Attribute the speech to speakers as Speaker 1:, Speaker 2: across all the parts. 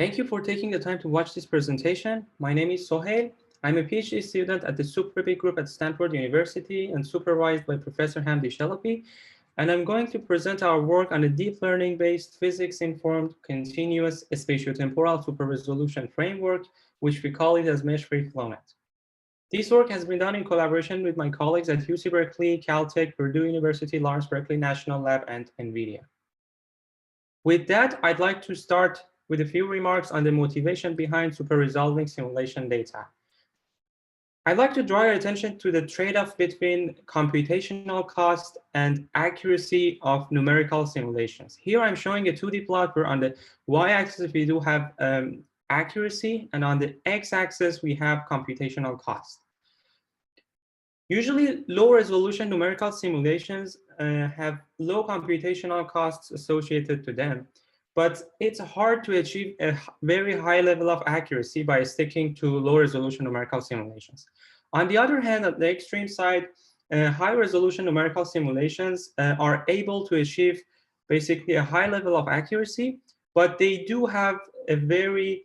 Speaker 1: Thank you for taking the time to watch this presentation. My name is Sohail. I'm a PhD student at the SuperBig group at Stanford University and supervised by Professor Hamdi Shalabi. And I'm going to present our work on a deep learning-based physics-informed continuous spatio-temporal super-resolution framework, which we call it as mesh-free flownet. This work has been done in collaboration with my colleagues at UC Berkeley, Caltech, Purdue University, Lawrence Berkeley National Lab, and NVIDIA. With that, I'd like to start with a few remarks on the motivation behind super-resolving simulation data. I'd like to draw your attention to the trade-off between computational cost and accuracy of numerical simulations. Here I'm showing a 2D plot where on the y-axis we do have accuracy, and on the x-axis we have computational cost. Usually, low-resolution numerical simulations have low computational costs associated to them, but it's hard to achieve a very high level of accuracy by sticking to low-resolution numerical simulations. On the other hand, at the extreme side, high-resolution numerical simulations are able to achieve basically a high level of accuracy, but they do have a very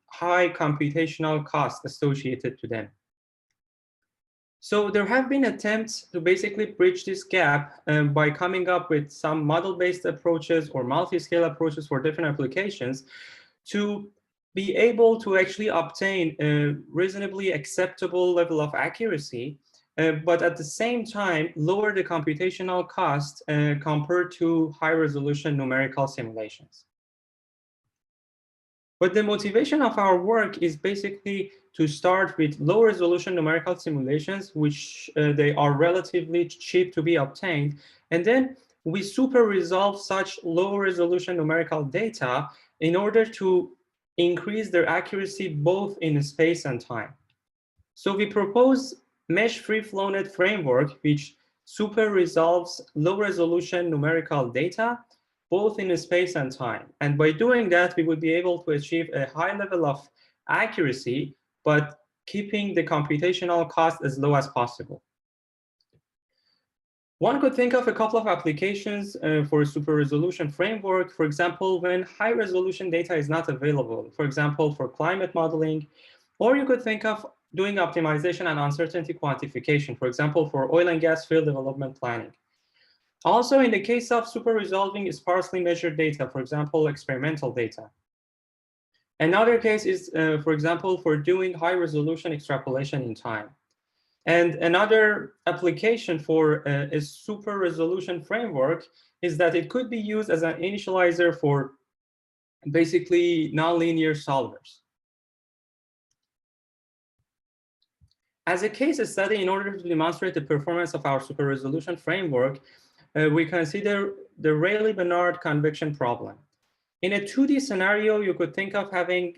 Speaker 1: high computational cost associated to them. So there have been attempts to basically bridge this gap by coming up with some model-based approaches or multi-scale approaches for different applications to be able to actually obtain a reasonably acceptable level of accuracy, but at the same time lower the computational cost compared to high-resolution numerical simulations. But the motivation of our work is basically to start with low-resolution numerical simulations, which they are relatively cheap to be obtained. And then we super-resolve such low-resolution numerical data in order to increase their accuracy both in space and time. So we propose mesh-free flownet framework, which super-resolves low-resolution numerical data both in space and time. And by doing that, we would be able to achieve a high level of accuracy, but keeping the computational cost as low as possible. One could think of a couple of applications for a super resolution framework. For example, when high resolution data is not available, for example, for climate modeling, or you could think of doing optimization and uncertainty quantification, for example, for oil and gas field development planning. Also, in the case of super resolving sparsely measured data, for example, experimental data. Another case is, for example, for doing high resolution extrapolation in time. And another application for a super resolution framework is that it could be used as an initializer for basically nonlinear solvers. As a case study, in order to demonstrate the performance of our super resolution framework, we consider the Rayleigh-Benard convection problem. In a 2D scenario, you could think of having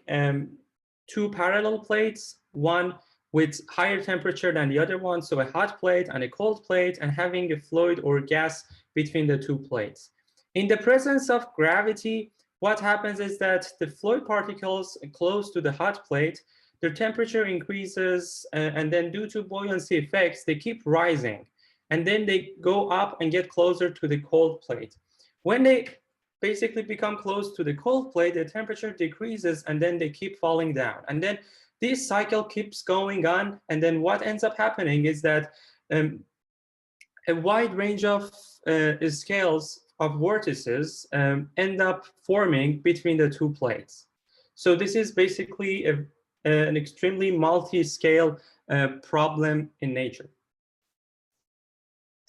Speaker 1: two parallel plates, one with higher temperature than the other one, so a hot plate and a cold plate, and having a fluid or gas between the two plates. In the presence of gravity, what happens is that the fluid particles close to the hot plate, their temperature increases, and then due to buoyancy effects, they keep rising. And then they go up and get closer to the cold plate. When they basically become close to the cold plate, the temperature decreases and then they keep falling down. And then this cycle keeps going on. And then what ends up happening is that a wide range of scales of vortices end up forming between the two plates. So this is basically an extremely multi-scale problem in nature.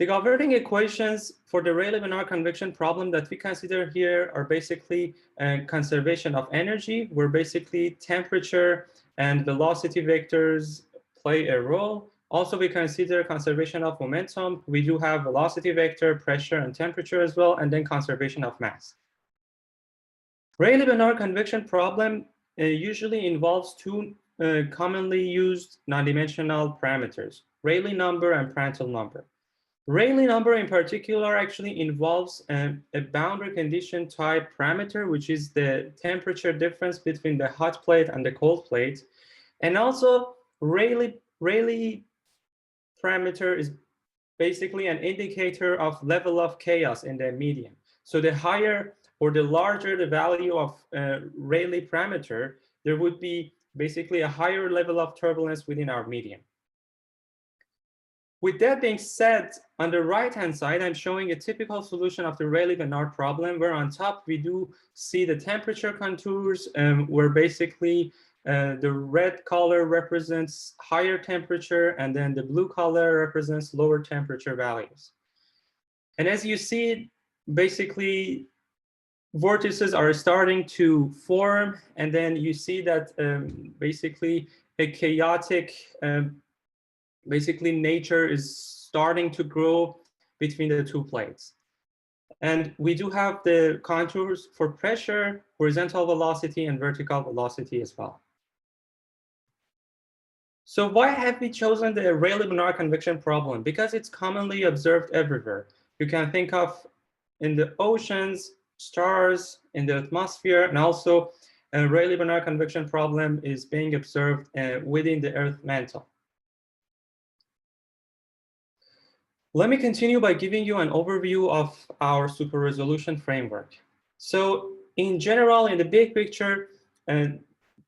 Speaker 1: The governing equations for the Rayleigh-Benard convection problem that we consider here are basically conservation of energy, where basically temperature and velocity vectors play a role. Also, we consider conservation of momentum. We do have velocity vector, pressure, and temperature as well, and then conservation of mass. Rayleigh-Benard convection problem usually involves two commonly used non-dimensional parameters, Rayleigh number and Prandtl number. Rayleigh number in particular actually involves a boundary condition type parameter, which is the temperature difference between the hot plate and the cold plate. And also Rayleigh parameter is basically an indicator of level of chaos in the medium. So the higher or the larger the value of Rayleigh parameter, there would be basically a higher level of turbulence within our medium. With that being said, on the right-hand side, I'm showing a typical solution of the Rayleigh-Benard problem, where on top we do see the temperature contours, where basically the red color represents higher temperature, and then the blue color represents lower temperature values. And as you see, basically, vortices are starting to form, and then you see that basically a chaotic basically nature is starting to grow between the two plates. And we do have the contours for pressure, horizontal velocity, and vertical velocity as well. So why have we chosen the Rayleigh-Benard convection problem? Because it's commonly observed everywhere. You can think of in the oceans, stars, in the atmosphere, and also a Rayleigh-Benard convection problem is being observed within the Earth mantle. Let me continue by giving you an overview of our super resolution framework. So in general, in the big picture,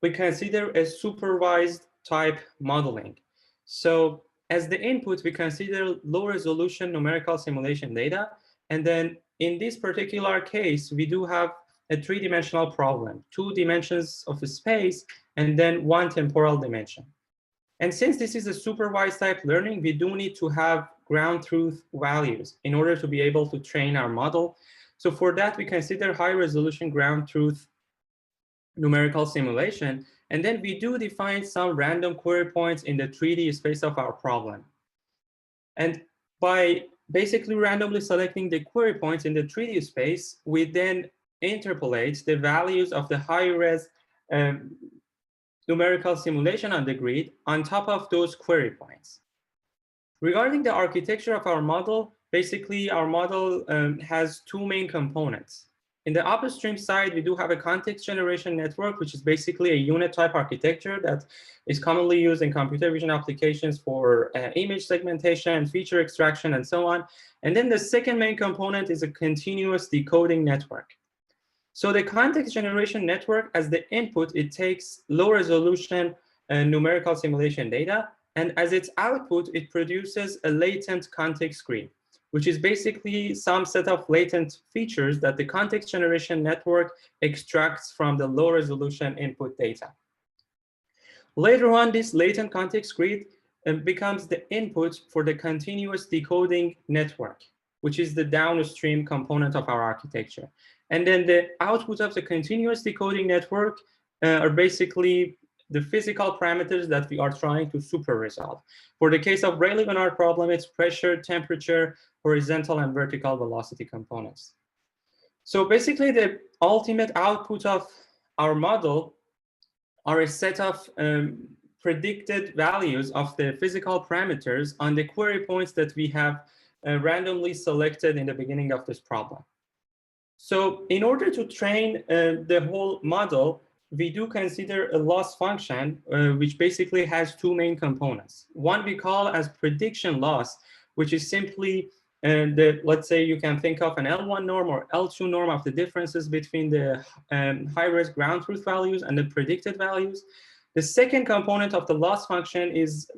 Speaker 1: we consider a supervised type modeling. So as the input, we consider low resolution numerical simulation data. And then in this particular case, we do have a three-dimensional problem, 2 dimensions of a space, and then 1 temporal dimension. And since this is a supervised type learning, we do need to have ground truth values in order to be able to train our model. So for that, we consider high resolution ground truth numerical simulation. And then we do define some random query points in the 3D space of our problem. And by basically randomly selecting the query points in the 3D space, we then interpolate the values of the high-res numerical simulation on the grid on top of those query points. Regarding the architecture of our model, basically our model has 2 main components. In the upstream side, we do have a context generation network, which is basically a unit type architecture that is commonly used in computer vision applications for image segmentation, feature extraction, and so on. And then the second main component is a continuous decoding network. So the context generation network, as the input, it takes low resolution numerical simulation data. And as its output, it produces a latent context grid, which is basically some set of latent features that the context generation network extracts from the low resolution input data. Later on, this latent context grid becomes the input for the continuous decoding network, which is the downstream component of our architecture. And then the output of the continuous decoding network are basically the physical parameters that we are trying to super resolve. For the case of Rayleigh-Benard problem, it's pressure, temperature, horizontal, and vertical velocity components. So basically, the ultimate output of our model are a set of predicted values of the physical parameters on the query points that we have randomly selected in the beginning of this problem. So in order to train the whole model, we do consider a loss function, which basically has 2 main components. One we call as prediction loss, which is simply let's say you can think of an L1 norm or L2 norm of the differences between the high-res ground truth values and the predicted values. The second component of the loss function is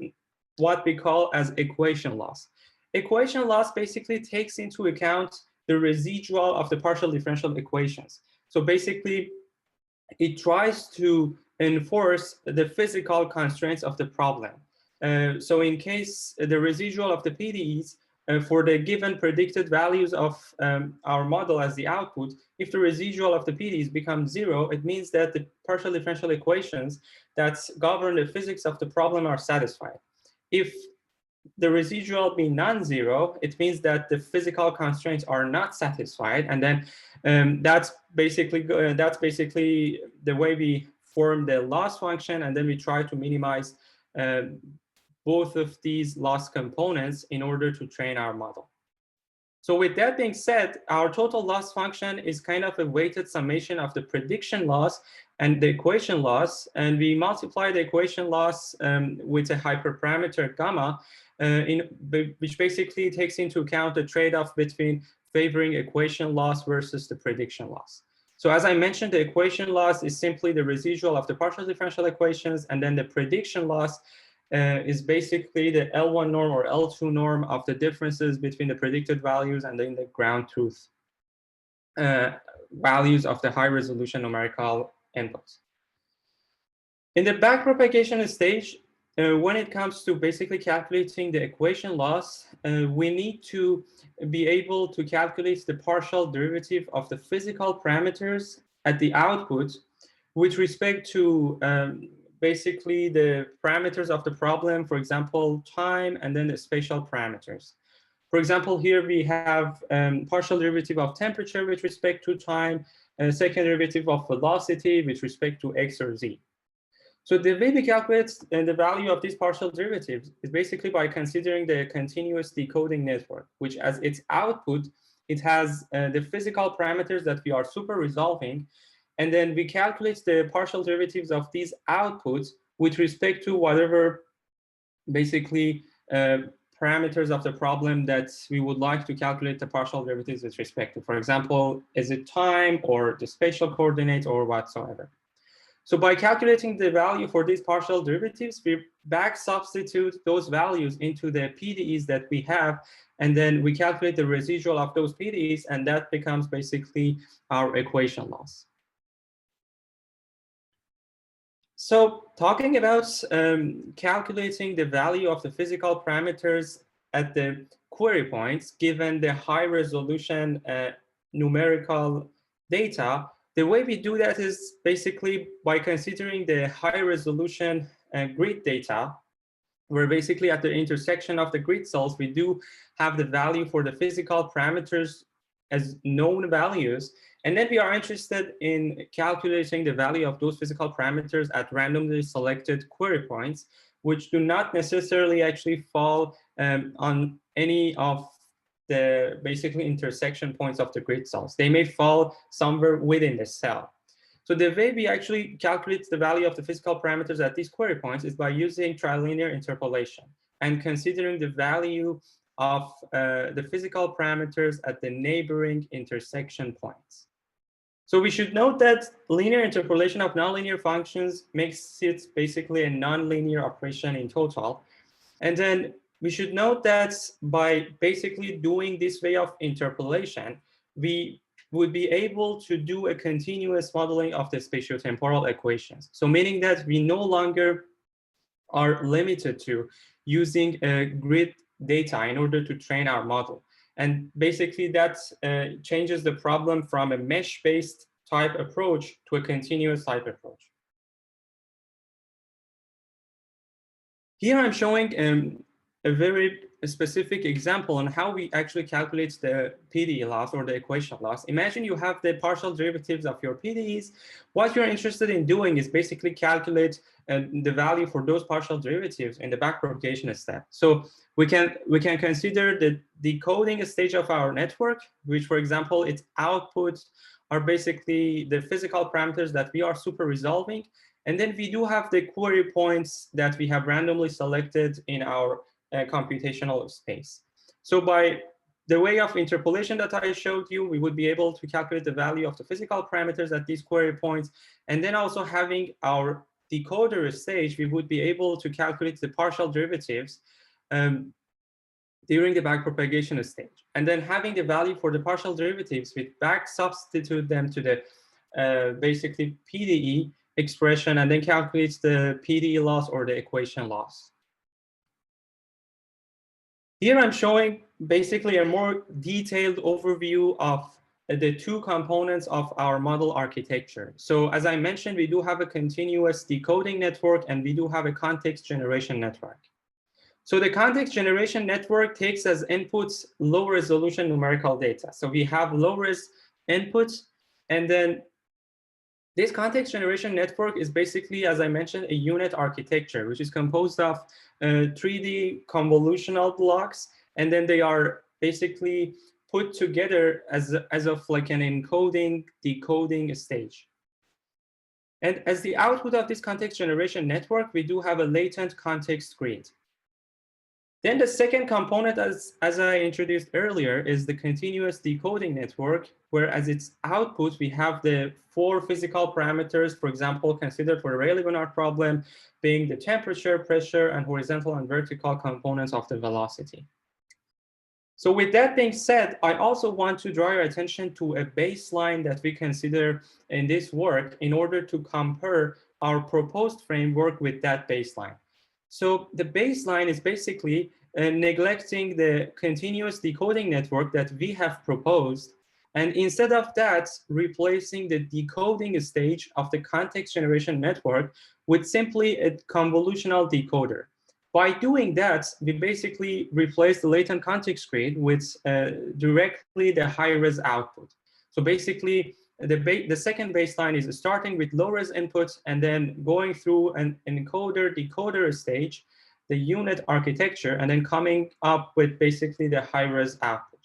Speaker 1: what we call as equation loss. Equation loss basically takes into account the residual of the partial differential equations. So basically, it tries to enforce the physical constraints of the problem. So in case the residual of the PDEs for the given predicted values of our model as the output, if the residual of the PDEs becomes 0, it means that the partial differential equations that govern the physics of the problem are satisfied. If the residual be non-zero, it means that the physical constraints are not satisfied, and then that's basically the way we form the loss function, and then we try to minimize both of these loss components in order to train our model. So with that being said, our total loss function is kind of a weighted summation of the prediction loss and the equation loss, and we multiply the equation loss with a hyperparameter gamma, which basically takes into account the trade-off between favoring equation loss versus the prediction loss. So as I mentioned, the equation loss is simply the residual of the partial differential equations, and then the prediction loss is basically the L1 norm or L2 norm of the differences between the predicted values and then the ground truth values of the high resolution numerical inputs. In the backpropagation stage, when it comes to basically calculating the equation loss, we need to be able to calculate the partial derivative of the physical parameters at the output with respect to basically the parameters of the problem, for example, time, and then the spatial parameters. For example, here we have partial derivative of temperature with respect to time, and a second derivative of velocity with respect to x or z. So the way we calculate the value of these partial derivatives is basically by considering the continuous decoding network, which as its output, it has the physical parameters that we are super resolving. And then we calculate the partial derivatives of these outputs with respect to whatever basically parameters of the problem that we would like to calculate the partial derivatives with respect to. For example, is it time or the spatial coordinates or whatsoever? So by calculating the value for these partial derivatives, we back substitute those values into the PDEs that we have, and then we calculate the residual of those PDEs, and that becomes basically our equation loss. So talking about calculating the value of the physical parameters at the query points, given the high resolution numerical data, the way we do that is basically by considering the high resolution grid data, where basically at the intersection of the grid cells, we do have the value for the physical parameters as known values. And then we are interested in calculating the value of those physical parameters at randomly selected query points, which do not necessarily actually fall on any of the basically intersection points of the grid cells. They may fall somewhere within the cell. So the way we actually calculate the value of the physical parameters at these query points is by using trilinear interpolation and considering the value of the physical parameters at the neighboring intersection points. So we should note that linear interpolation of nonlinear functions makes it basically a nonlinear operation in total. And then we should note that by basically doing this way of interpolation, we would be able to do a continuous modeling of the spatio-temporal equations. So meaning that we no longer are limited to using grid data in order to train our model. And basically that changes the problem from a mesh-based type approach to a continuous type approach. Here I'm showing a very specific example on how we actually calculate the PDE loss or the equation loss. Imagine you have the partial derivatives of your PDEs. What you're interested in doing is basically calculate the value for those partial derivatives in the backpropagation step. So we can consider the decoding stage of our network, which, for example, its outputs are basically the physical parameters that we are super resolving. And then we do have the query points that we have randomly selected in our computational space. So by the way of interpolation that I showed you, we would be able to calculate the value of the physical parameters at these query points. And then also having our decoder stage, we would be able to calculate the partial derivatives during the backpropagation stage. And then having the value for the partial derivatives, we back substitute them to the basically PDE expression, and then calculates the PDE loss or the equation loss. Here I'm showing basically a more detailed overview of the two components of our model architecture. So as I mentioned, we do have a continuous decoding network and we do have a context generation network. So the context generation network takes as inputs low resolution numerical data. So we have low res inputs, and then this context generation network is basically, as I mentioned, a unit architecture, which is composed of 3D convolutional blocks, and then they are basically put together as of like an encoding decoding stage. And as the output of this context generation network, we do have a latent context grid. Then the second component, as I introduced earlier, is the continuous decoding network, where as its output, we have the 4 physical parameters, for example, considered for the Rayleigh-Benard problem, being the temperature, pressure, and horizontal and vertical components of the velocity. So with that being said, I also want to draw your attention to a baseline that we consider in this work in order to compare our proposed framework with that baseline. So the baseline is basically neglecting the continuous decoding network that we have proposed, and instead of that, replacing the decoding stage of the context generation network with simply a convolutional decoder. By doing that, we basically replace the latent context grid with directly the high-res output. So basically, the second baseline is starting with low-res input and then going through an encoder-decoder stage, the unit architecture, and then coming up with basically the high-res output.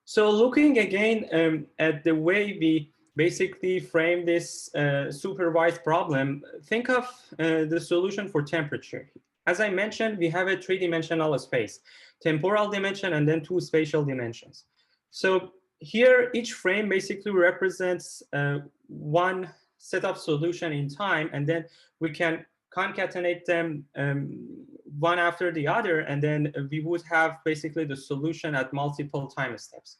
Speaker 1: So looking again at the way we basically frame this supervised problem, think of the solution for temperature. As I mentioned, we have a 3-dimensional space, temporal dimension, and then 2 spatial dimensions. So here, each frame basically represents one set of solution in time, and then we can concatenate them one after the other, and then we would have basically the solution at multiple time steps.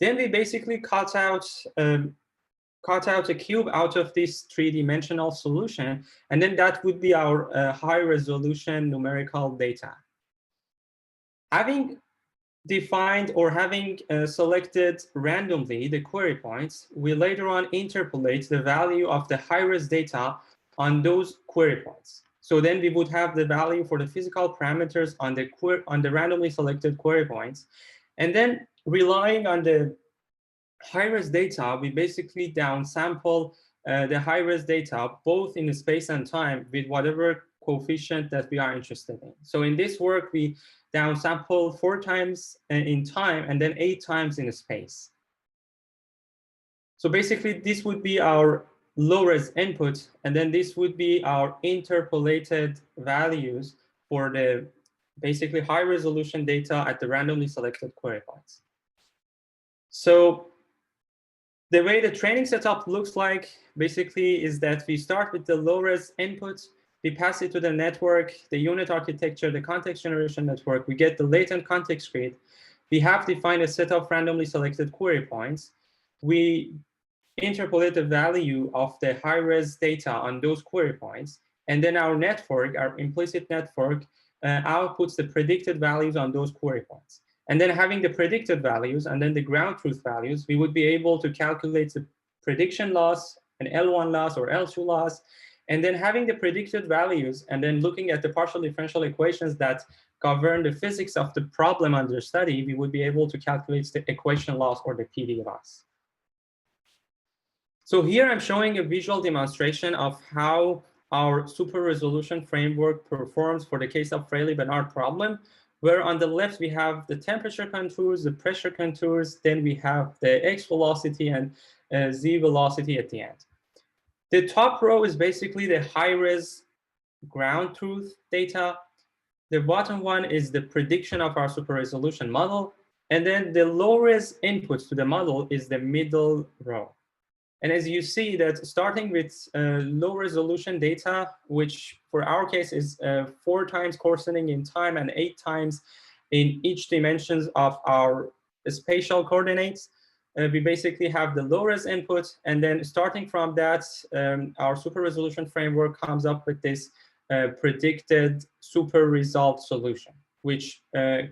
Speaker 1: Then we basically cut out a cube out of this 3-dimensional solution, and then that would be our high-resolution numerical data. Having defined or having selected randomly the query points, we later on interpolate the value of the high-res data on those query points. So then we would have the value for the physical parameters on the randomly selected query points. And then relying on the high-res data, we basically downsample the high-res data both in space and time with whatever coefficient that we are interested in. So in this work, we downsample 4 times in time and then 8 times in space. So basically, this would be our low-res input, and then this would be our interpolated values for the basically high-resolution data at the randomly selected query points. So the way the training setup looks like basically is that we start with the low-res input, we pass it to the network, the unit architecture, the context generation network, we get the latent context grid, we have defined a set of randomly selected query points, we interpolate the value of the high-res data on those query points, and then our network, our implicit network, outputs the predicted values on those query points. And then having the predicted values and then the ground truth values, we would be able to calculate the prediction loss, an L1 loss or L2 loss, and then having the predicted values and then looking at the partial differential equations that govern the physics of the problem under study, we would be able to calculate the equation loss or the PD loss. So here I'm showing a visual demonstration of how our super resolution framework performs for the case of Rayleigh-Benard problem, where on the left we have the temperature contours, the pressure contours, then we have the x velocity and z velocity at the end. The top row is basically the high-res ground truth data. The bottom one is the prediction of our super resolution model. And then the low-res inputs to the model is the middle row. And as you see that starting with low resolution data, which for our case is 4 times coarsening in time and 8 times in each dimensions of our spatial coordinates, we basically have the low res input. And then starting from that, our super resolution framework comes up with this predicted super resolved solution, which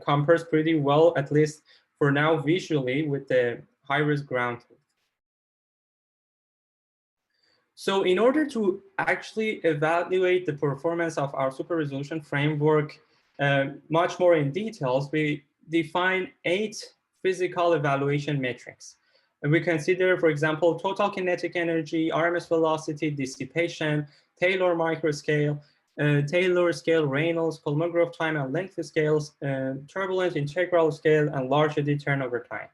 Speaker 1: compares pretty well, at least for now visually, with the high res ground truth. So in order to actually evaluate the performance of our super resolution framework much more in details, we define 8 physical evaluation metrics. And we consider, for example, total kinetic energy, RMS velocity, dissipation, Taylor microscale, Taylor scale, Reynolds, Kolmogorov time and length scales, turbulent integral scale, and large eddy turnover time.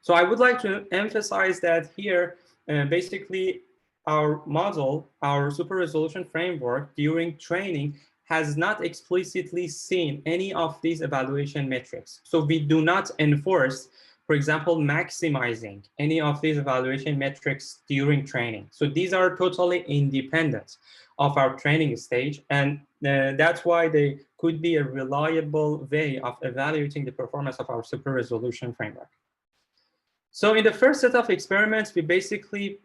Speaker 1: So I would like to emphasize that here, basically, our model, our super resolution framework during training has not explicitly seen any of these evaluation metrics. So we do not enforce, for example, maximizing any of these evaluation metrics during training. So these are totally independent of our training stage, and that's why they could be a reliable way of evaluating the performance of our super resolution framework. So in the first set of experiments, we basically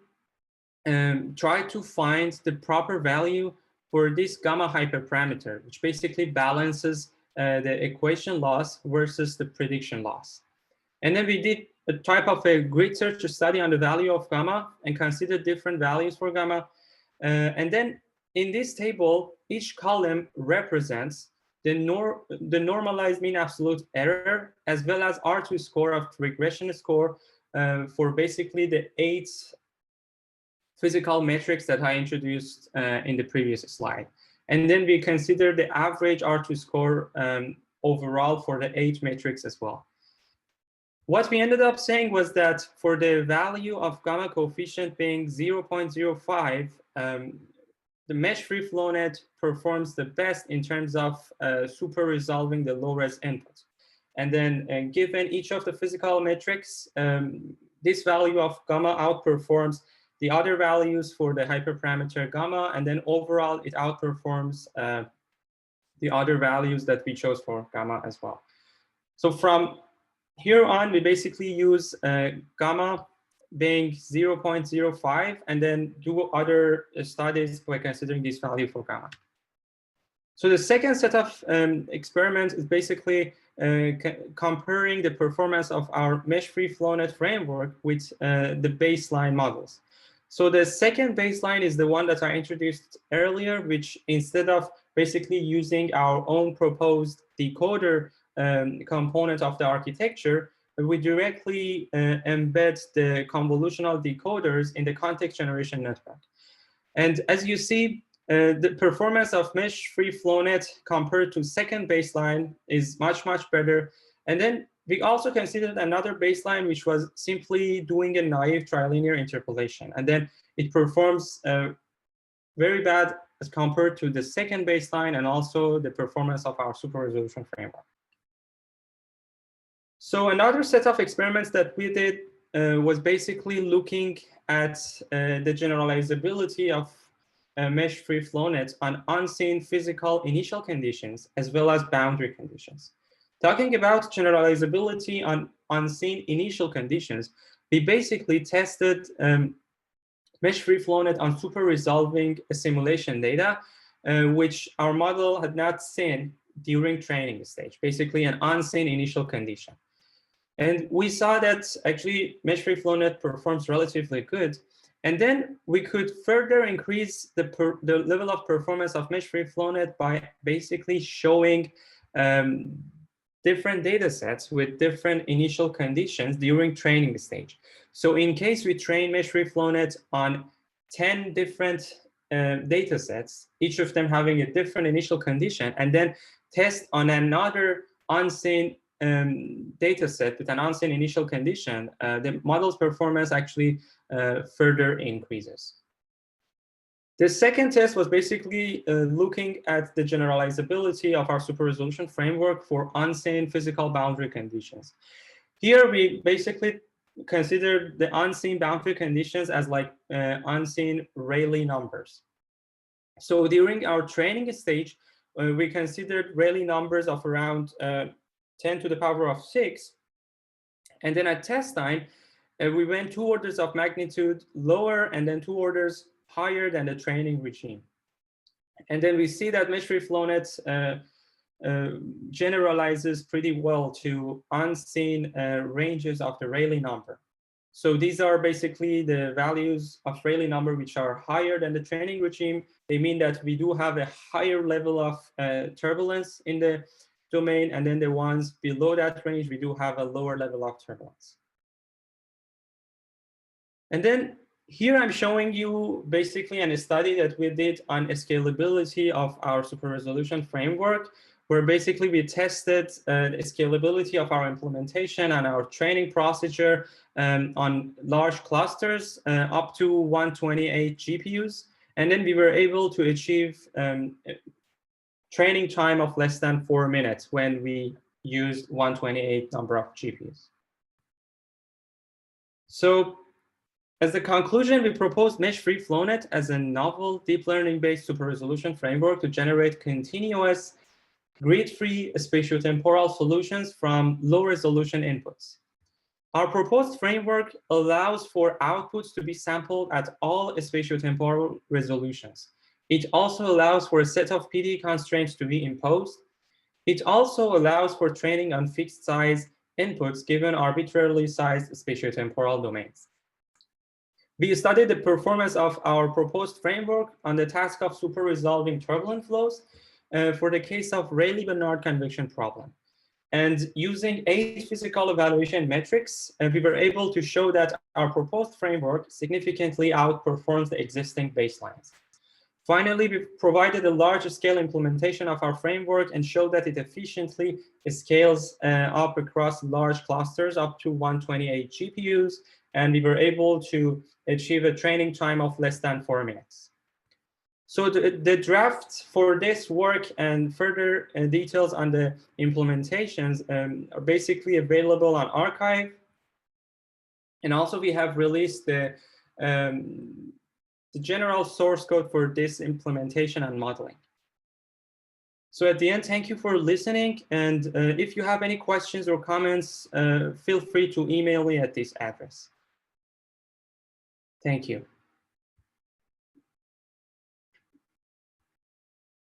Speaker 1: try to find the proper value for this gamma hyperparameter, which basically balances the equation loss versus the prediction loss. And then we did a type of a grid search study on the value of gamma and considered different values for gamma. And then in this table, each column represents the normalized mean absolute error, as well as R2 score of regression score for basically the 8 physical metrics that I introduced in the previous slide. And then we consider the average R2 score overall for the 8 metrics as well. What we ended up saying was that for the value of gamma coefficient being 0.05, the mesh free flow net performs the best in terms of super resolving the low-res input. And then given each of the physical metrics, this value of gamma outperforms the other values for the hyperparameter gamma, and then overall it outperforms the other values that we chose for gamma as well. So from here on, we basically use gamma being 0.05 and then do other studies by considering this value for gamma. So the second set of experiments is basically comparing the performance of our mesh-free flow net framework with the baseline models. So the second baseline is the one that I introduced earlier, which instead of basically using our own proposed decoder component of the architecture, we directly embed the convolutional decoders in the context generation network. And as you see, the performance of mesh-free flow net compared to second baseline is much, much better. And then we also considered another baseline, which was simply doing a naive trilinear interpolation. And then it performs very bad as compared to the second baseline and also the performance of our super resolution framework. So another set of experiments that we did was basically looking at the generalizability of mesh-free flow nets on unseen physical initial conditions as well as boundary conditions. Talking about generalizability on unseen initial conditions, we basically tested mesh-free flow net on super resolving simulation data, which our model had not seen during training stage, basically an unseen initial condition. And we saw that actually mesh-free flow net performs relatively good. And then we could further increase the level of performance of mesh-free flow net by basically showing different data sets with different initial conditions during training stage. So in case we train mesh-free flow net on 10 different data sets, each of them having a different initial condition, and then test on another unseen data set with an unseen initial condition, the model's performance actually further increases. The second test was basically looking at the generalizability of our super resolution framework for unseen physical boundary conditions. Here we basically considered the unseen boundary conditions as like unseen Rayleigh numbers. So during our training stage, we considered Rayleigh numbers of around 10 to the power of 6. And then at test time, we went 2 orders of magnitude lower and then 2 orders higher than the training regime. And then we see that mesh-free flow nets generalizes pretty well to unseen ranges of the Rayleigh number. So these are basically the values of Rayleigh number which are higher than the training regime. They mean that we do have a higher level of turbulence in the domain, and then the ones below that range, we do have a lower level of turbulence. And then here I'm showing you basically a study that we did on scalability of our super resolution framework, where basically we tested the scalability of our implementation and our training procedure on large clusters up to 128 GPUs. And then we were able to achieve training time of less than 4 minutes when we used 128 number of GPUs. So as a conclusion, we proposed mesh-free FlowNet as a novel deep learning-based super-resolution framework to generate continuous grid-free spatio-temporal solutions from low-resolution inputs. Our proposed framework allows for outputs to be sampled at all spatio-temporal resolutions. It also allows for a set of PD constraints to be imposed. It also allows for training on fixed size inputs given arbitrarily sized spatio-temporal domains. We studied the performance of our proposed framework on the task of super-resolving turbulent flows for the case of Rayleigh-Benard convection problem. And using 8 physical evaluation metrics, we were able to show that our proposed framework significantly outperforms the existing baselines. Finally, we provided a large-scale implementation of our framework and showed that it efficiently scales up across large clusters up to 128 GPUs, and we were able to achieve a training time of less than 4 minutes. So the draft for this work and further details on the implementations are basically available on arXiv. And also we have released the general source code for this implementation and modeling. So at the end, thank you for listening. And if you have any questions or comments, feel free to email me at this address. Thank you.